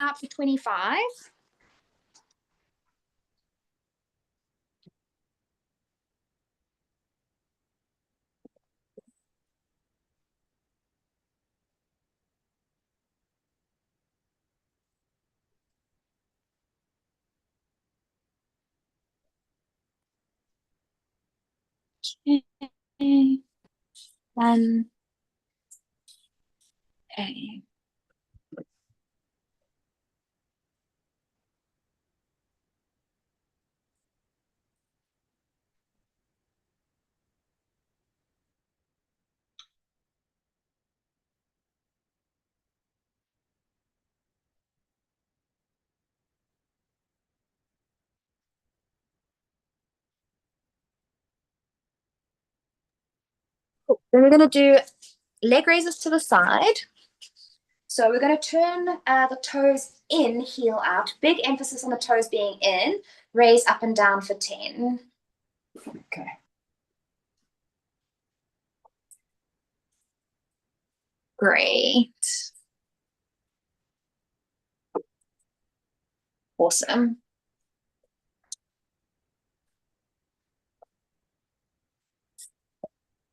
up to 25. Okay. Okay. Cool. Then we're going to do leg raises to the side. So we're going to turn the toes in, heel out. Big emphasis on the toes being in. Raise up and down for 10. Okay. Great. Awesome.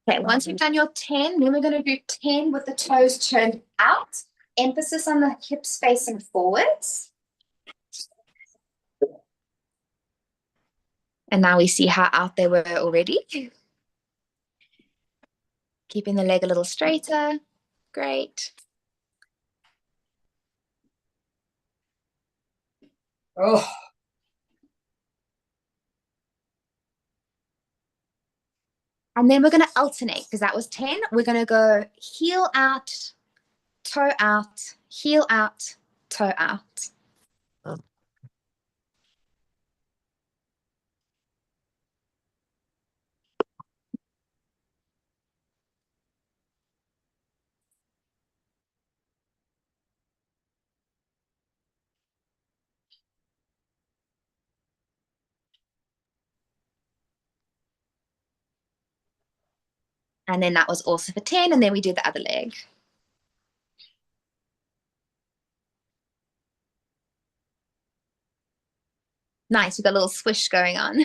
Okay, once you've done your 10, then we're going to do 10 with the toes turned out. Emphasis on the hips facing forwards. And now we see how out they were already. Keeping the leg a little straighter. Great. Oh. And then we're going to alternate because that was 10. We're going to go heel out, toe out, heel out, toe out. And then that was also for 10. And then we do the other leg. Nice. We've got a little swish going on.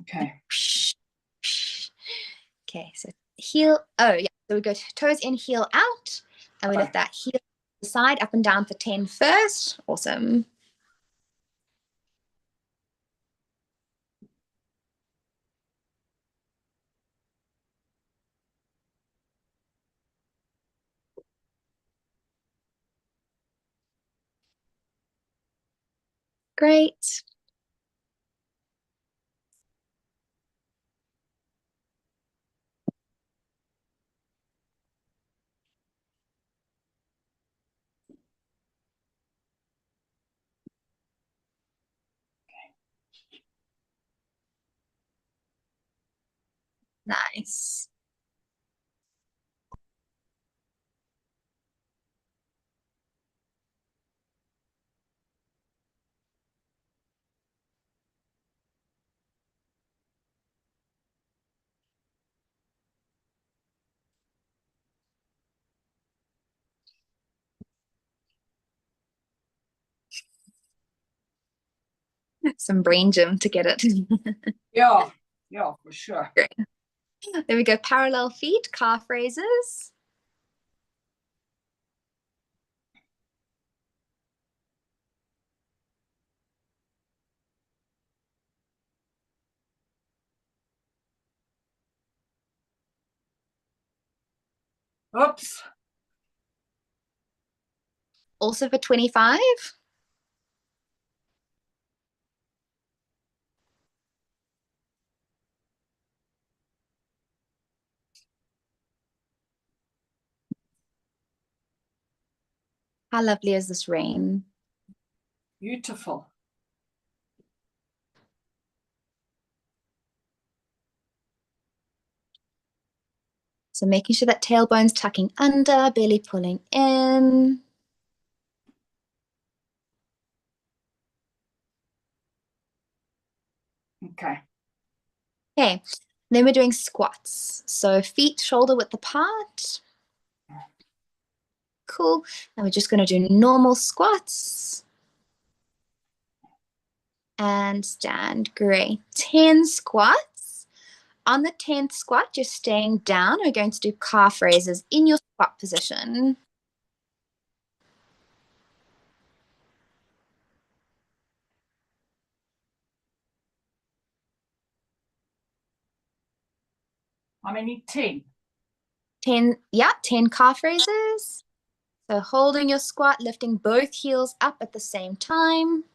Okay. Okay, so heel. Oh, yeah. So we go toes in, heel out. And we lift that heel side up and down for 10 first. Awesome. Great. Nice. Some brain gym to get it. Yeah, for sure. Great. Then we go parallel feet, calf raises. Oops. Also for 25. How lovely is this rain? Beautiful. So making sure that tailbone's tucking under, belly pulling in. Okay. Okay, then we're doing squats. So feet shoulder width apart. Cool. And we're just going to do normal squats. And stand. Great. 10 squats. On the 10th squat, you're staying down. We're going to do calf raises in your squat position. How many? 10. 10, yeah, 10 calf raises. So holding your squat, lifting both heels up at the same time.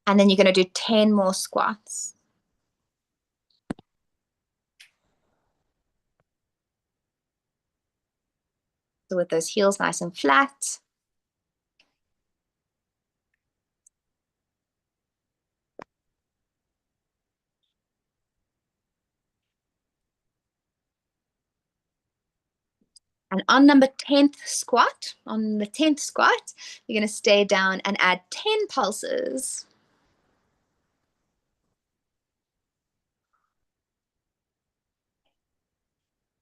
And then you're going to do 10 more squats. So with those heels nice and flat. And on number 10th squat, on the 10th squat, you're going to stay down and add 10 pulses.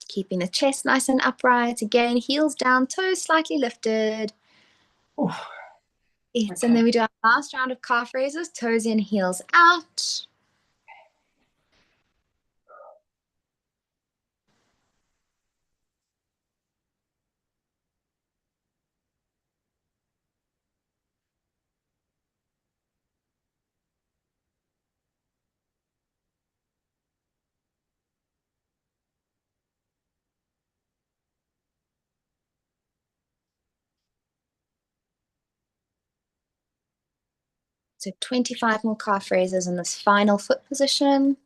Keeping the chest nice and upright. Again, heels down, toes slightly lifted. Oof. Yes, Okay. and then we do our last round of calf raises, toes in, heels out. So 25 more calf raises in this final foot position.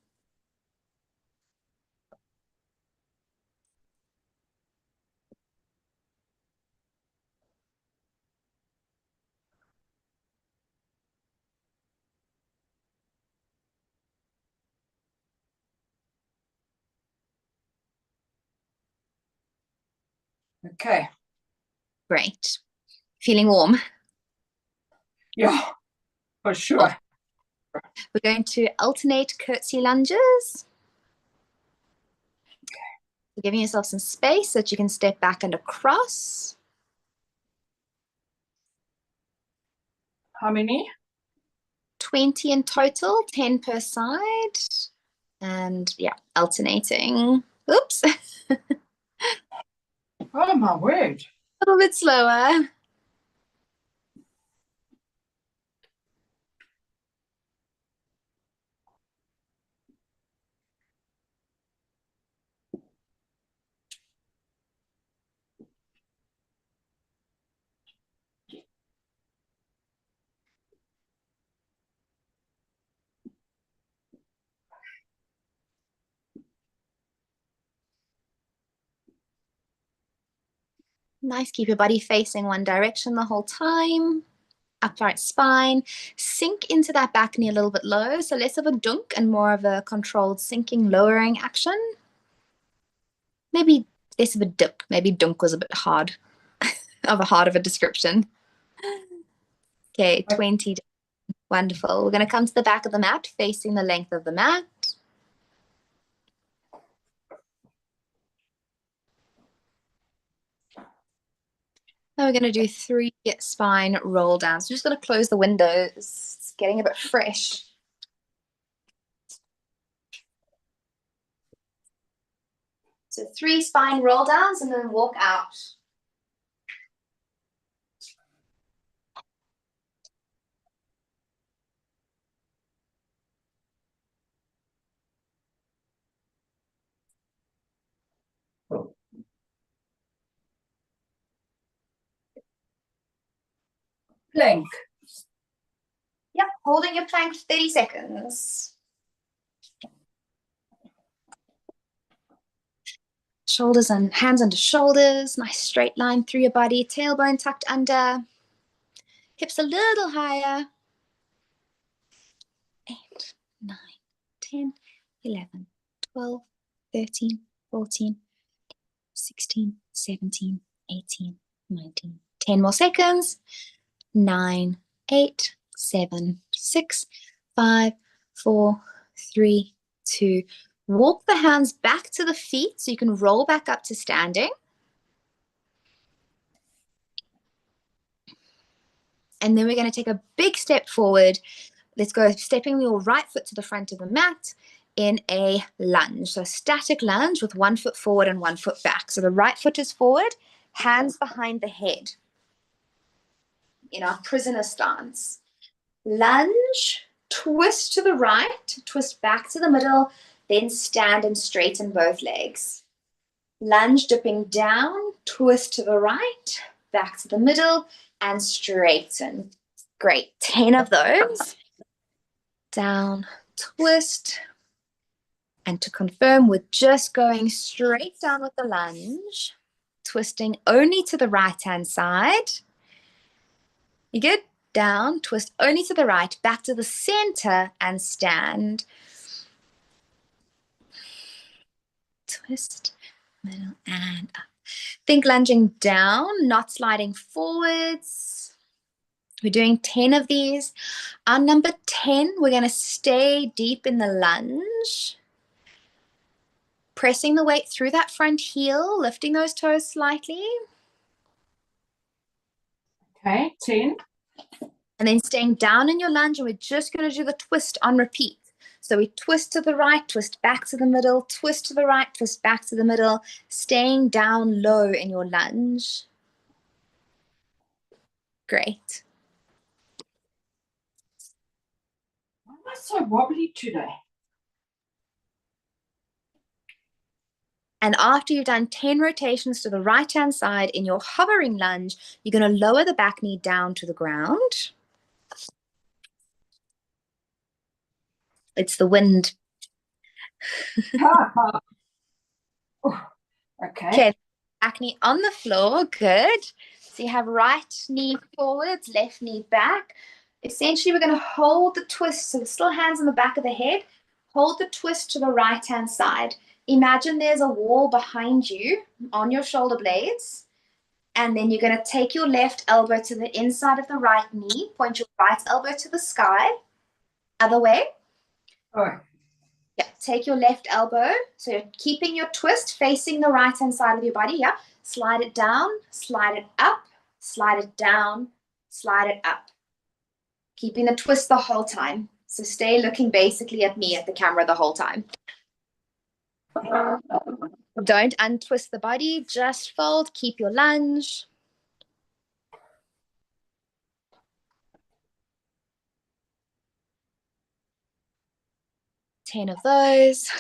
Okay. Great. Feeling warm? Yeah, for sure. We're going to alternate curtsy lunges. So giving yourself some space so that you can step back and across. How many? 20 in total, 10 per side. And yeah, alternating. Oops. A Oh, my word. little bit slower. Nice. Keep your body facing one direction the whole time. Upright spine. Sink into that back knee a little bit low. So less of a dunk and more of a controlled sinking, lowering action. Maybe less of a dip. Maybe dunk was a bit hard of a description. Okay, 20. Wonderful. We're going to come to the back of the mat, facing the length of the mat. Now we're going to do 3 spine roll downs. So just going to close the windows. It's getting a bit fresh. So 3 spine roll downs and then walk out. Plank. Yep, holding your plank for 30 seconds. Shoulders and hands under shoulders, nice straight line through your body, tailbone tucked under, hips a little higher. 8, 9, 10, 11, 12, 13, 14, 16, 17, 18, 19. 10 more seconds. 9, 8, 7, 6, 5, 4, 3, 2, Walk the hands back to the feet so you can roll back up to standing. And then we're going to take a big step forward. Let's go stepping your right foot to the front of the mat in a lunge. So static lunge with 1 foot forward and 1 foot back. So the right foot is forward, hands behind the head in our prisoner stance. Lunge, twist to the right, twist back to the middle, then stand and straighten both legs. Lunge, dipping down, twist to the right, back to the middle, and straighten. Great. 10 of those. Down, twist. And to confirm, we're just going straight down with the lunge, twisting only to the right-hand side. You good? Down, twist only to the right, back to the center, and stand. Twist, middle, and up. Think lunging down, not sliding forwards. We're doing 10 of these. On number 10, we're going to stay deep in the lunge. Pressing the weight through that front heel, lifting those toes slightly. Okay, 10. And then staying down in your lunge, and we're just going to do the twist on repeat. So we twist to the right, twist back to the middle, twist to the right, twist back to the middle, staying down low in your lunge. Great. Why am I so wobbly today? And after you've done 10 rotations to the right-hand side in your hovering lunge, you're going to lower the back knee down to the ground. It's the wind. Oh, okay. Okay, back knee on the floor, good. So you have right knee forwards, left knee back. Essentially, we're going to hold the twist, so still hands on the back of the head. Hold the twist to the right-hand side. Imagine there's a wall behind you on your shoulder blades. And then you're going to take your left elbow to the inside of the right knee. Point your right elbow to the sky. Other way. Oh, Yeah, take your left elbow. So you're keeping your twist facing the right-hand side of your body. Yeah, slide it down, slide it up, slide it down, slide it up. Keeping the twist the whole time. So stay looking basically at me at the camera the whole time. Don't untwist the body, just fold, keep your lunge. Ten of those.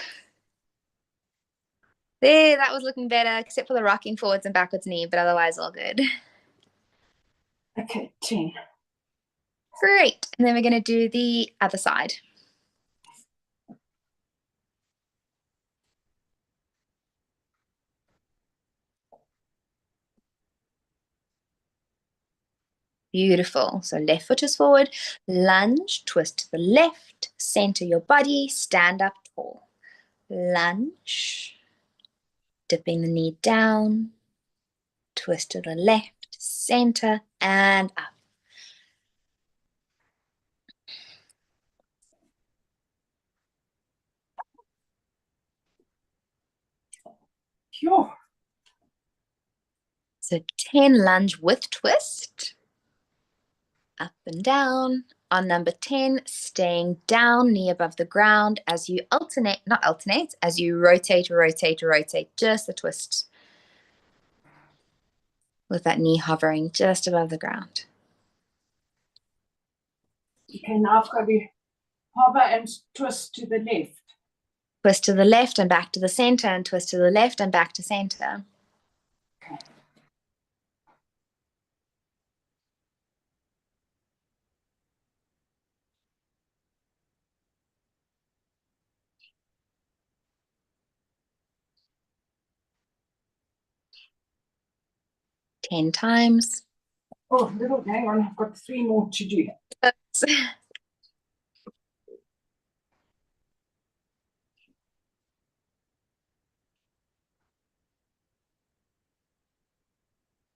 There, that was looking better, except for the rocking forwards and backwards knee, but otherwise all good. okay, 10. Great. And then we're going to do the other side. Beautiful. So left foot is forward, lunge, twist to the left, center your body, stand up tall. Lunge, dipping the knee down, twist to the left, center, and up. Phew. So 10 lunge with twist. Up and down. On number 10, staying down, knee above the ground as you alternate, not alternate, as you rotate, rotate, rotate, just the twist. With that knee hovering just above the ground. Okay, now I've got to hover and twist to the left. Twist to the left and back to the center, and twist to the left and back to center. Okay. Ten times. Oh, little, hang on, I've got 3 more to do. Oops.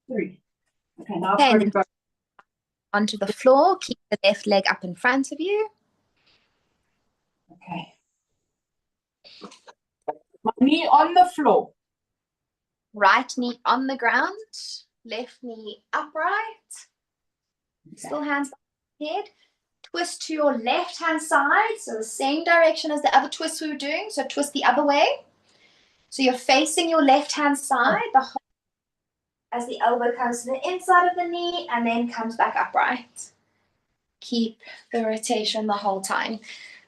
3. Okay, now I've Okay, got to go. onto the floor, keep the left leg up in front of you. Okay. Knee on the floor. Right knee on the ground, left knee upright. Still hands behind the head. Twist to your left hand side, so the same direction as the other twist we were doing. So twist the other way. So you're facing your left hand side the whole, as the elbow comes to the inside of the knee and then comes back upright. Keep the rotation the whole time.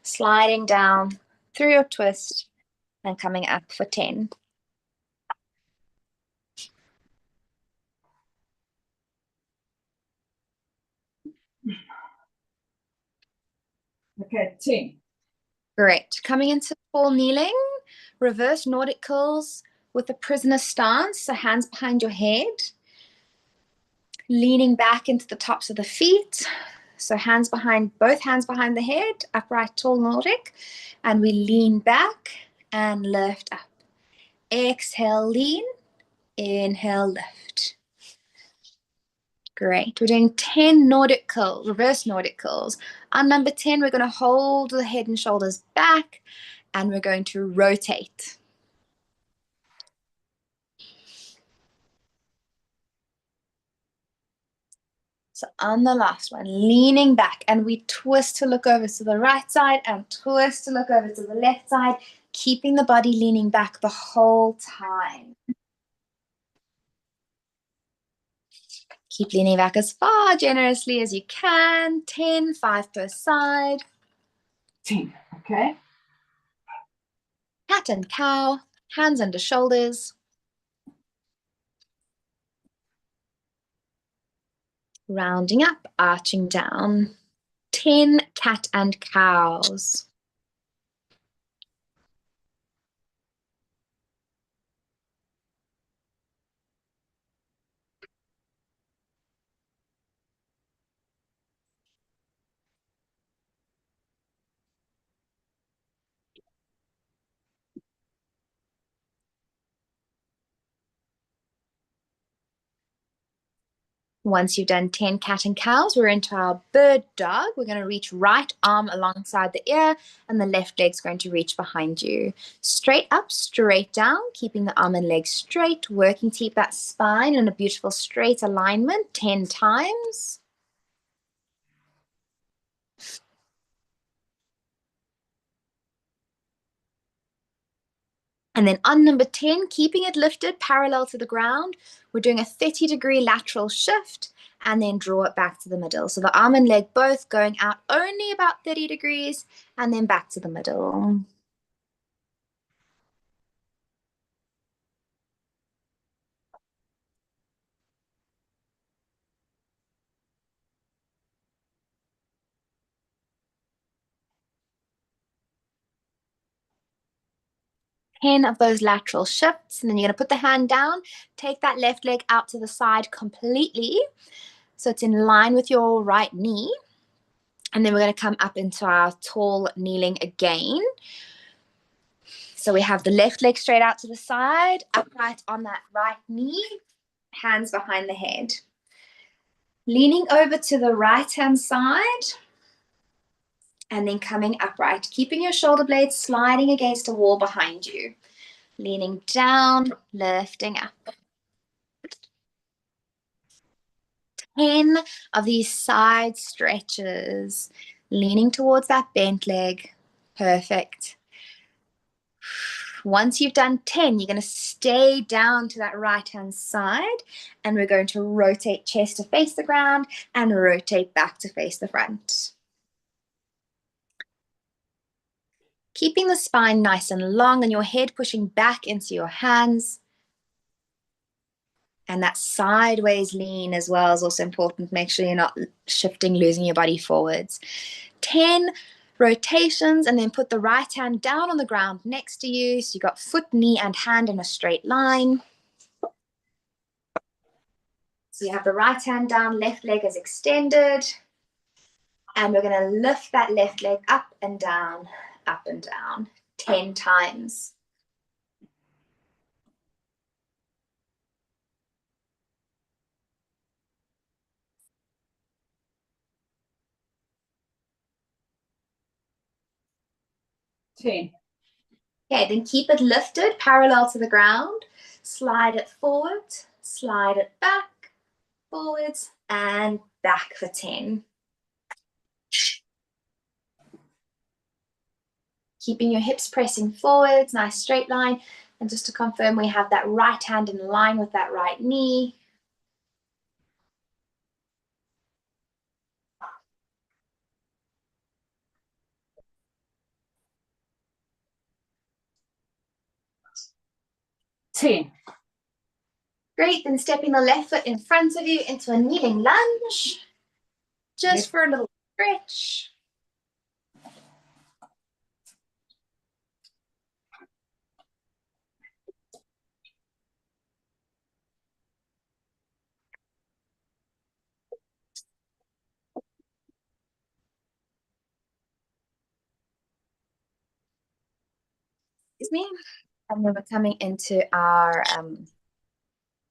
Sliding down through your twist and coming up for 10. Okay, 10. Great. Coming into full kneeling, reverse Nordic curls with a prisoner stance, so hands behind your head. Leaning back into the tops of the feet. So hands behind, both hands behind the head, upright, tall Nordic. And we lean back and lift up. Exhale, lean. Inhale, lift. Great. We're doing 10 Nordic curls, reverse Nordic curls. On number 10, we're going to hold the head and shoulders back and we're going to rotate. So on the last one, leaning back and we twist to look over to the right side and twist to look over to the left side, keeping the body leaning back the whole time. Keep leaning back as far generously as you can. 10, 5 per side. 10, okay. Cat and cow, hands under shoulders. Rounding up, arching down. 10 cat and cows. Once you've done 10 cat and cows, we're into our bird dog. We're going to reach right arm alongside the ear and the left leg's going to reach behind you. Straight up, straight down, keeping the arm and leg straight, working to keep that spine in a beautiful straight alignment 10 times. And then on number 10, keeping it lifted parallel to the ground, we're doing a 30-degree lateral shift and then draw it back to the middle. So the arm and leg both going out only about 30 degrees and then back to the middle. Of those lateral shifts, and then you're going to put the hand down, take that left leg out to the side completely so it's in line with your right knee, and then we're going to come up into our tall kneeling again. So we have the left leg straight out to the side, upright on that right knee, hands behind the head. Leaning over to the right hand side and then coming upright, keeping your shoulder blades sliding against a wall behind you. Leaning down, lifting up. 10 of these side stretches, leaning towards that bent leg. Perfect. Once you've done 10, you're going to stay down to that right-hand side, and we're going to rotate chest to face the ground and rotate back to face the front. Keeping the spine nice and long and your head pushing back into your hands. And that sideways lean as well is also important. Make sure you're not shifting, losing your body forwards. 10 rotations, and then put the right hand down on the ground next to you. So you got foot, knee, and hand in a straight line. So you have the right hand down, left leg is extended. And we're going to lift that left leg up and down, 10 times. Ten. Okay, then keep it lifted parallel to the ground. Slide it forward, slide it back, forwards, and back for 10. Keeping your hips pressing forwards, nice straight line. And just to confirm, we have that right hand in line with that right knee. Great, then stepping the left foot in front of you into a kneeling lunge. Just for a little stretch. Excuse me. And then we're coming into our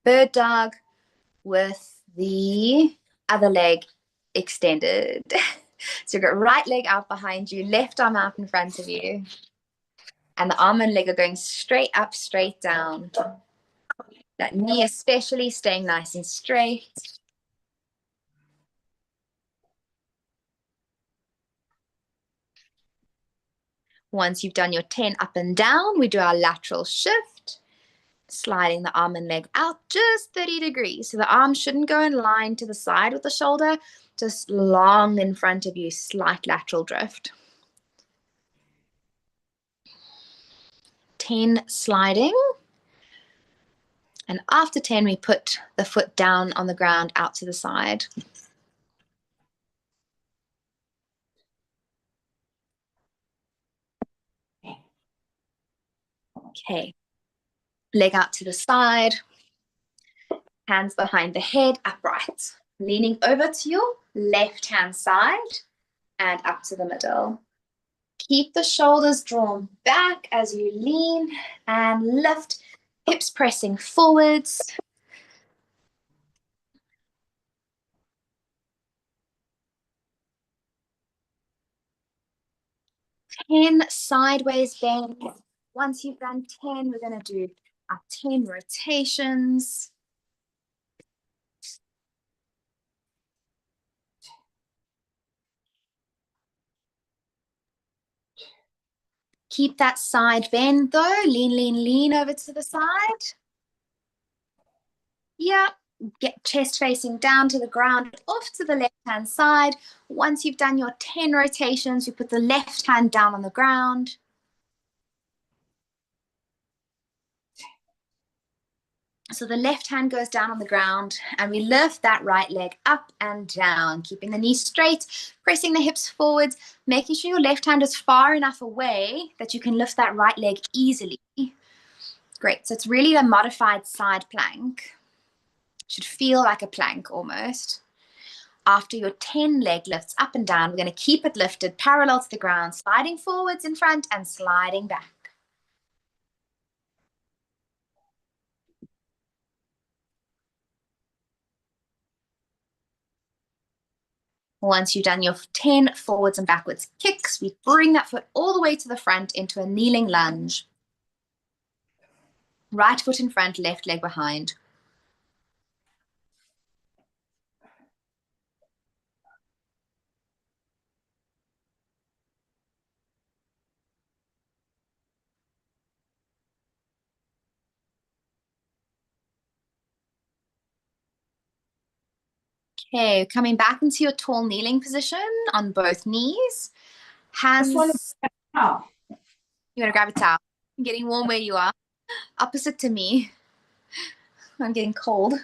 bird dog with the other leg extended. So you've got right leg out behind you, left arm out in front of you. And the arm and leg are going straight up, straight down. That knee especially staying nice and straight. Once you've done your 10 up and down, we do our lateral shift, sliding the arm and leg out just 30 degrees. So the arm shouldn't go in line to the side with the shoulder, just long in front of you, slight lateral drift. 10 sliding. And after 10, we put the foot down on the ground out to the side. Okay. Leg out to the side. Hands behind the head, upright. Leaning over to your left-hand side and up to the middle. Keep the shoulders drawn back as you lean and lift, hips pressing forwards. 10 sideways bend. Once you've done 10, we're going to do our 10 rotations. Keep that side bend though. Lean, lean, lean over to the side. Yeah, get chest facing down to the ground, off to the left-hand side. Once you've done your 10 rotations, you put the left hand down on the ground. So the left hand goes down on the ground and we lift that right leg up and down, keeping the knees straight, pressing the hips forwards, making sure your left hand is far enough away that you can lift that right leg easily. Great, so it's really a modified side plank. Should feel like a plank almost. After your 10 leg lifts up and down, we're going to keep it lifted parallel to the ground, sliding forwards in front and sliding back. Once you've done your 10 forwards and backwards kicks, we bring that foot all the way to the front into a kneeling lunge. Right foot in front, left leg behind. Okay, coming back into your tall kneeling position on both knees. Hands. You want to grab a towel. I'm getting warm where you are. Opposite to me. I'm getting cold.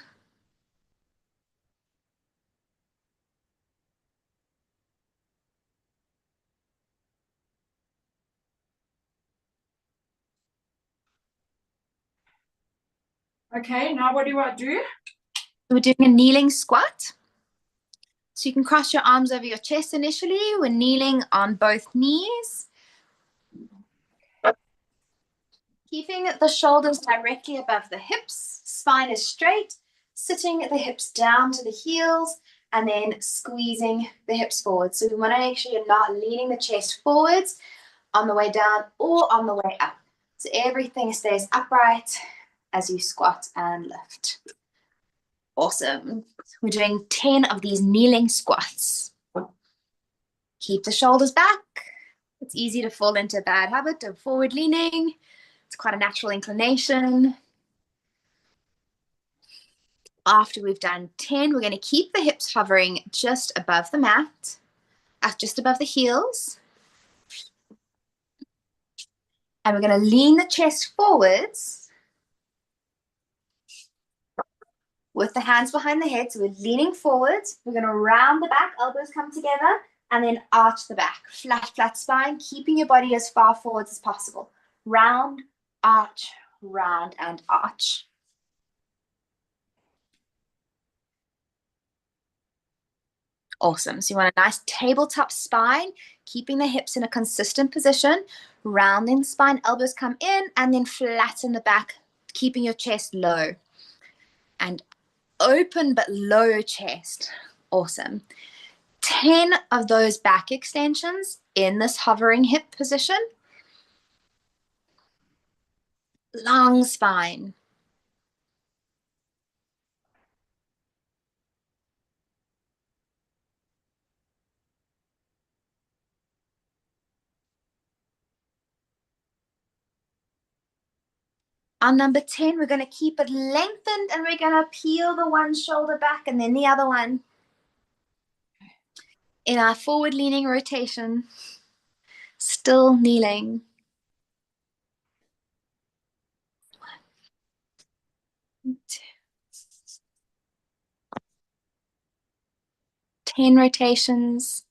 Okay, now what do I do? We're doing a kneeling squat. So you can cross your arms over your chest initially. We're kneeling on both knees. Keeping the shoulders directly above the hips. Spine is straight. Sitting the hips down to the heels and then squeezing the hips forward. So we want to make sure you're not leaning the chest forwards on the way down or on the way up. So everything stays upright as you squat and lift. Awesome. We're doing 10 of these kneeling squats. Keep the shoulders back. It's easy to fall into a bad habit of forward leaning. It's quite a natural inclination. After we've done 10, we're going to keep the hips hovering just above the mat, just above the heels. And we're going to lean the chest forwards with the hands behind the head. So we're leaning forwards. We're going to round the back, elbows come together, and then arch the back. Flat, flat spine, keeping your body as far forwards as possible. Round, arch, round, and arch. Awesome. So you want a nice tabletop spine, keeping the hips in a consistent position, rounding the spine, elbows come in, and then flatten the back, keeping your chest low. And open but low chest. Awesome. 10 of those back extensions in this hovering hip position. Long spine. On number 10, we're going to keep it lengthened and we're going to peel the one shoulder back and then the other one. In our forward leaning rotation, still kneeling. 10 rotations.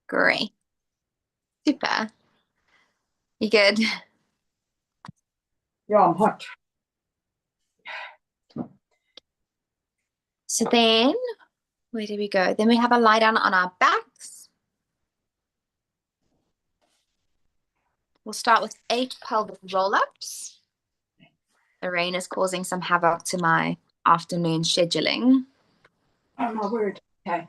Great. Super. You good? Yeah, I'm hot. So then, where do we go? Then we have a lie down on our backs. We'll start with 8 pelvic roll-ups. The rain is causing some havoc to my afternoon scheduling. Oh my word. Okay.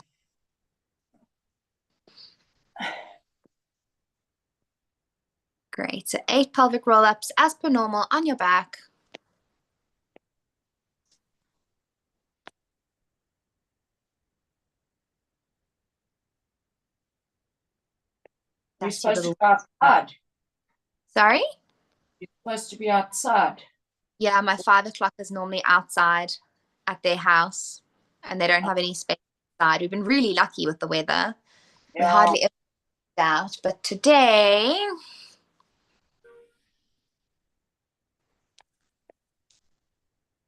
Great. So 8 pelvic roll-ups as per normal on your back. You're That's your supposed to little... be outside. Sorry? You're supposed to be outside. Yeah, my 5 o'clock is normally outside at their house, and they don't have any space inside. We've been really lucky with the weather. We Yeah. hardly ever get out, but today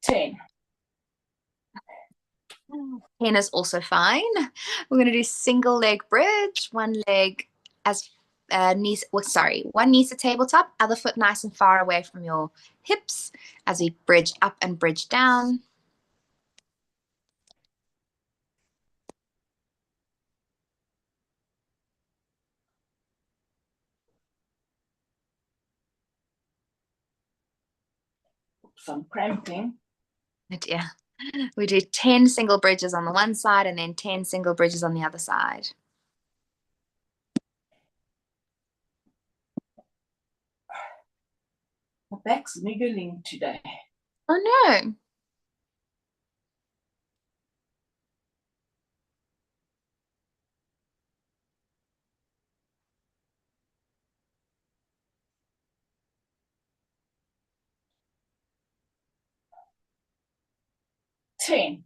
10. 10 is also fine. We're going to do single leg bridge, one leg as knees, well, sorry, one knee to tabletop, other foot nice and far away from your hips as we bridge up and bridge down. Oops, I'm cramping. Yeah. We do 10 single bridges on the one side and then 10 single bridges on the other side. My back's niggling today. Oh no. Ten.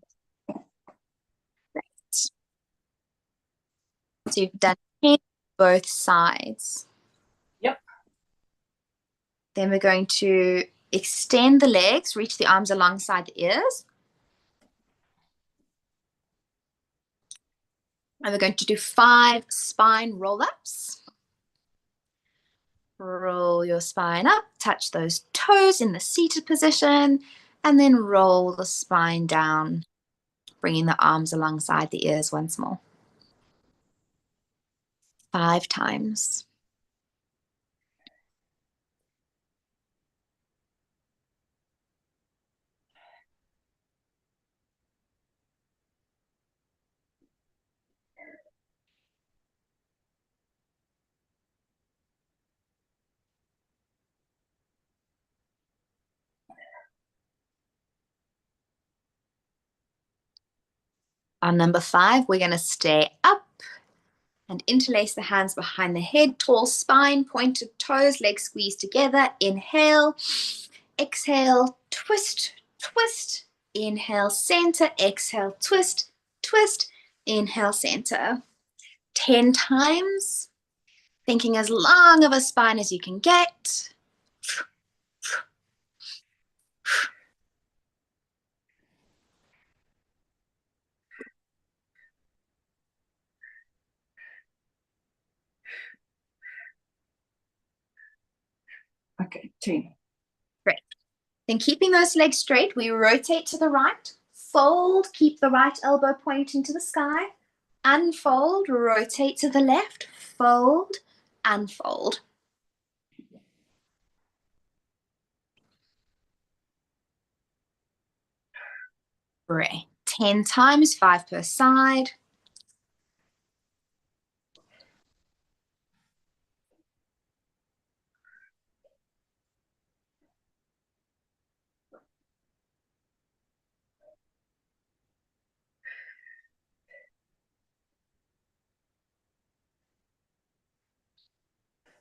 So you've done 10 both sides. Yep. Then we're going to extend the legs, reach the arms alongside the ears. And we're going to do 5 spine roll-ups. Roll your spine up, touch those toes in the seated position, and then roll the spine down, bringing the arms alongside the ears once more. 5 times. On number 5, we're going to stay up and interlace the hands behind the head, tall spine, pointed toes, legs squeezed together. Inhale, exhale, twist, twist. Inhale, center, exhale, twist, twist. Inhale, center. 10 times, thinking as long of a spine as you can get. Okay, 10. Great. Then keeping those legs straight, we rotate to the right, fold, keep the right elbow pointing to the sky, unfold, rotate to the left, fold, unfold. Great. 10 times, 5 per side.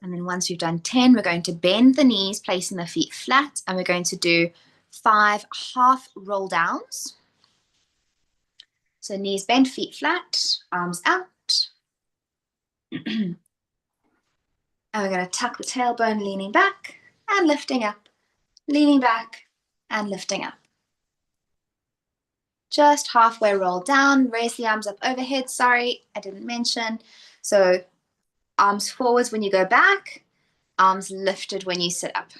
And then once you've done 10, we're going to bend the knees, placing the feet flat, and we're going to do 5 half roll downs. So knees bent, feet flat, arms out. And we're going to tuck the tailbone, leaning back and lifting up, leaning back and lifting up. Just halfway roll down, raise the arms up overhead. Sorry, I didn't mention. So arms forwards when you go back, arms lifted when you sit up.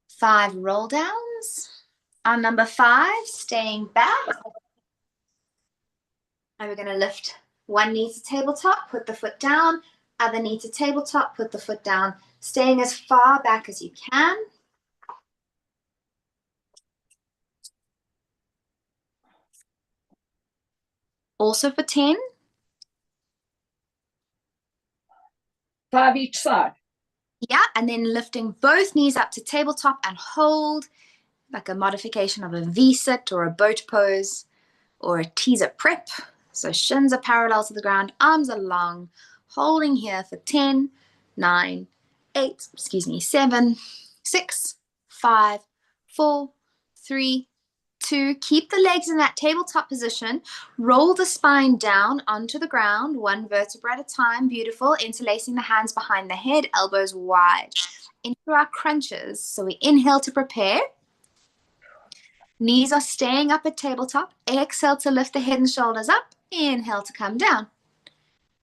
5 roll downs. On number 5, staying back. And we're going to lift one knee to tabletop, put the foot down, other knee to tabletop, put the foot down, staying as far back as you can. Also for 10. 5 each side. Yeah, and then lifting both knees up to tabletop and hold, like a modification of a V-sit or a boat pose or a teaser prep. So shins are parallel to the ground, arms are long, holding here for 10, 9, 8, 7, 6, 5, 4, 3, 2. Keep the legs in that tabletop position. Roll the spine down onto the ground, one vertebra at a time. Beautiful. Interlacing the hands behind the head, elbows wide. Into our crunches. So we inhale to prepare. Knees are staying up at tabletop. Exhale to lift the head and shoulders up. Inhale to come down.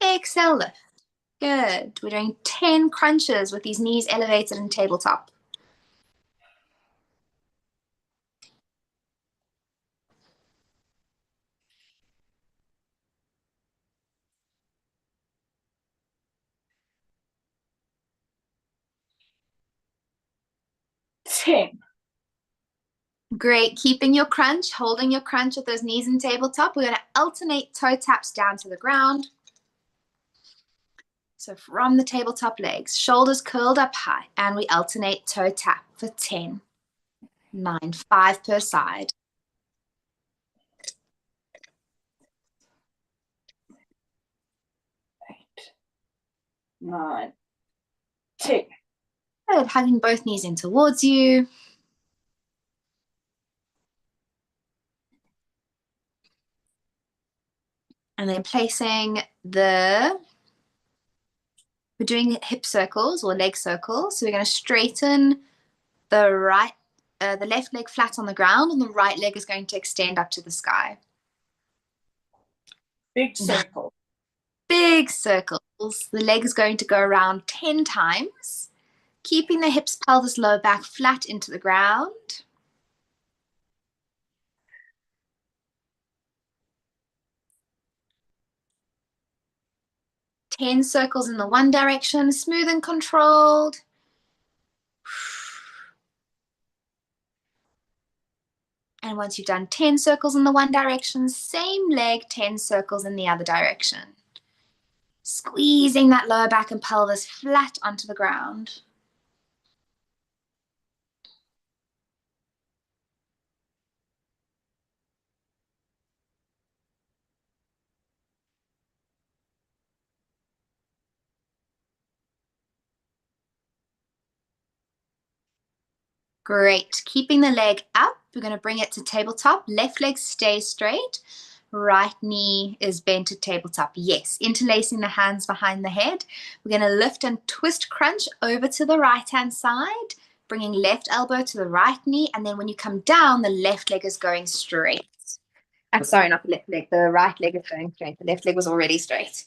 Exhale, lift. Good. We're doing 10 crunches with these knees elevated in tabletop. Ten. Great. Keeping your crunch, holding your crunch with those knees in tabletop. We're going to alternate toe taps down to the ground. So from the tabletop legs, shoulders curled up high, and we alternate toe tap for 10, 9, 5 per side. 8, 9, 10. Good. Hugging both knees in towards you. And then placing we're doing hip circles or leg circles. So we're going to straighten the left leg flat on the ground, and the right leg is going to extend up to the sky. Big circle. Big circles. The leg is going to go around 10 times, keeping the hips, pelvis, lower back flat into the ground. Ten circles in the one direction, smooth and controlled. And once you've done 10 circles in the one direction, same leg, 10 circles in the other direction. Squeezing that lower back and pelvis flat onto the ground. Great. Keeping the leg up, we're going to bring it to tabletop. Left leg stays straight. Right knee is bent to tabletop. Yes. Interlacing the hands behind the head. We're going to lift and twist crunch over to the right-hand side, bringing left elbow to the right knee. And then when you come down, the left leg is going straight. I'm sorry, not the left leg. The right leg is going straight. The left leg was already straight.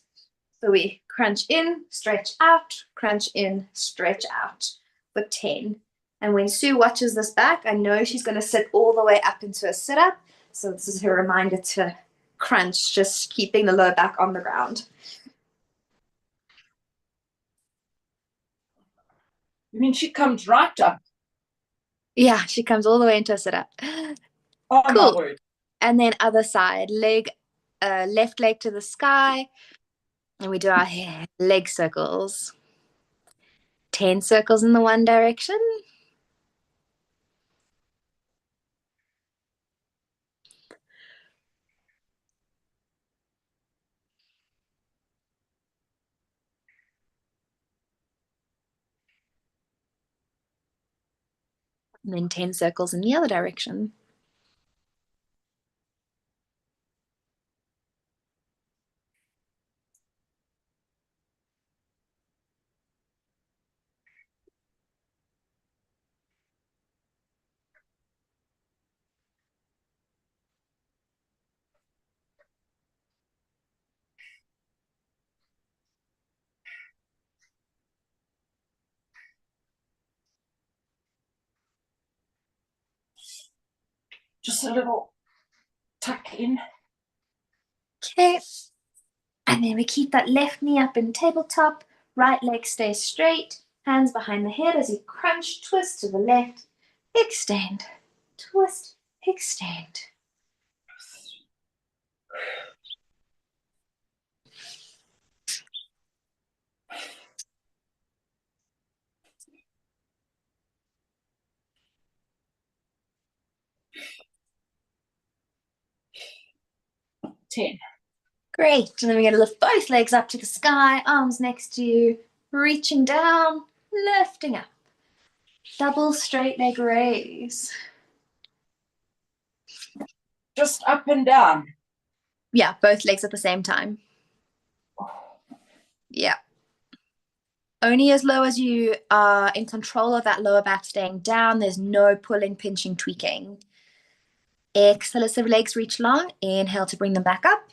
So we crunch in, stretch out, crunch in, stretch out for 10. And when Sue watches this back, I know she's going to sit all the way up into a sit-up. So this is her reminder to crunch, just keeping the lower back on the ground. You mean she comes right up? Yeah, she comes all the way into a sit-up. Oh, Cool. my word. And then other side, left leg to the sky. And we do our leg circles. 10 circles in the one direction. And then 10 circles in the other direction. Just a little tuck in. Okay. And then we keep that left knee up in tabletop, right leg stays straight, hands behind the head as you crunch, twist to the left, extend, twist, extend. Ten. Great. And then we're going to lift both legs up to the sky, arms next to you, reaching down, lifting up. Double straight leg raise. Just up and down. Yeah, both legs at the same time. Yeah. Only as low as you are in control of that lower back staying down. There's no pulling, pinching, tweaking. Exhale as the legs reach long. Inhale to bring them back up.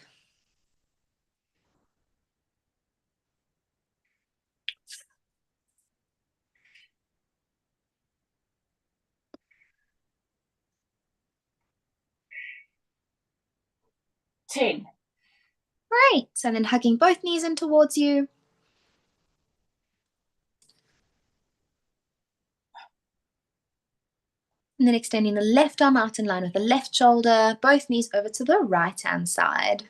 Ten. Great. So then hugging both knees in towards you. And then extending the left arm out in line with the left shoulder, both knees over to the right-hand side.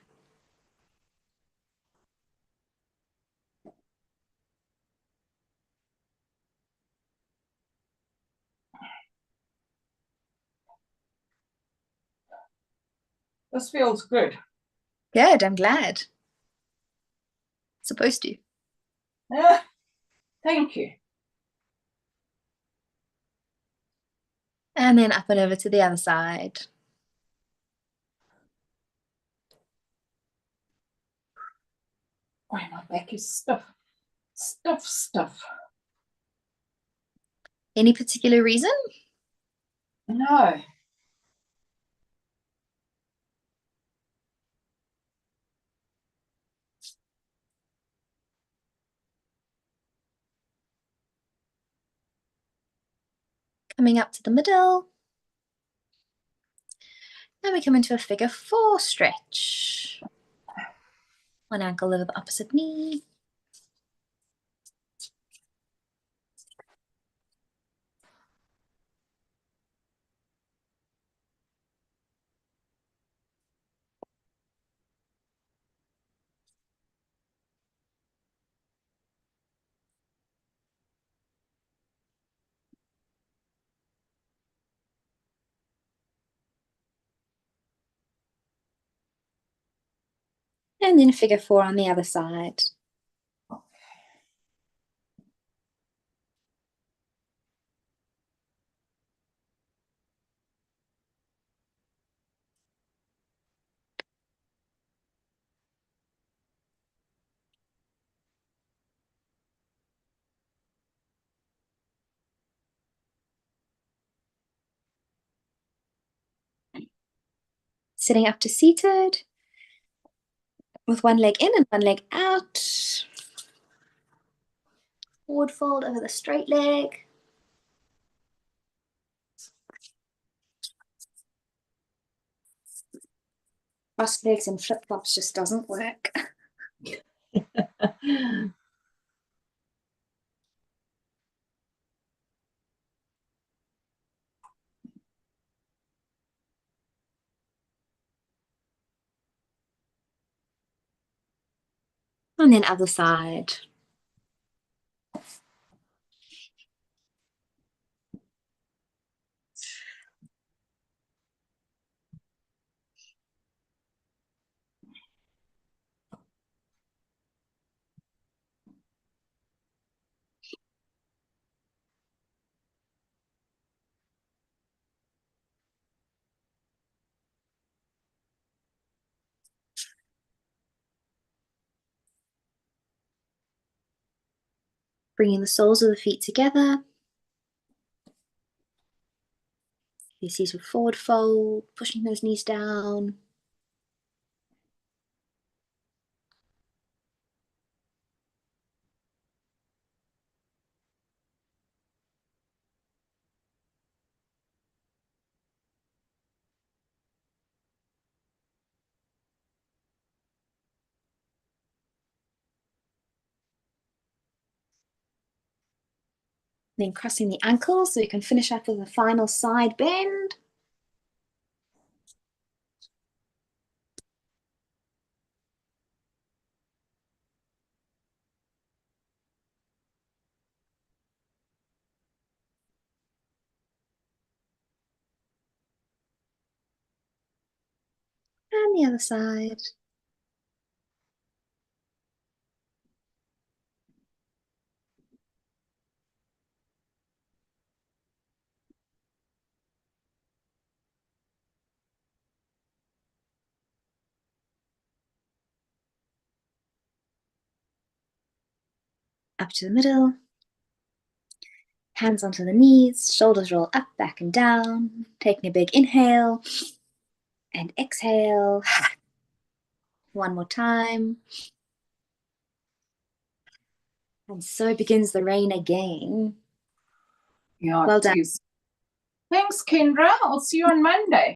This feels good. Good, I'm glad. Supposed to. Thank you. And then up and over to the other side. Oh, my back is stiff. Stiff. Any particular reason? No. Coming up to the middle. And we come into a figure 4 stretch. One ankle over the opposite knee. And then figure 4 on the other side. Sitting up to seated with one leg in and one leg out. Forward fold over the straight leg. Cross legs and flip-flops just doesn't work. And then other side. Bringing the soles of the feet together. You see some forward fold, pushing those knees down. Then crossing the ankles so you can finish up with a final side bend. And the other side. Up to the middle. Hands onto the knees, shoulders roll up, back and down. Taking a big inhale and exhale. One more time. And so begins the rain again. Yeah, Well done. it is. Thanks, Kendra. I'll see you on Monday.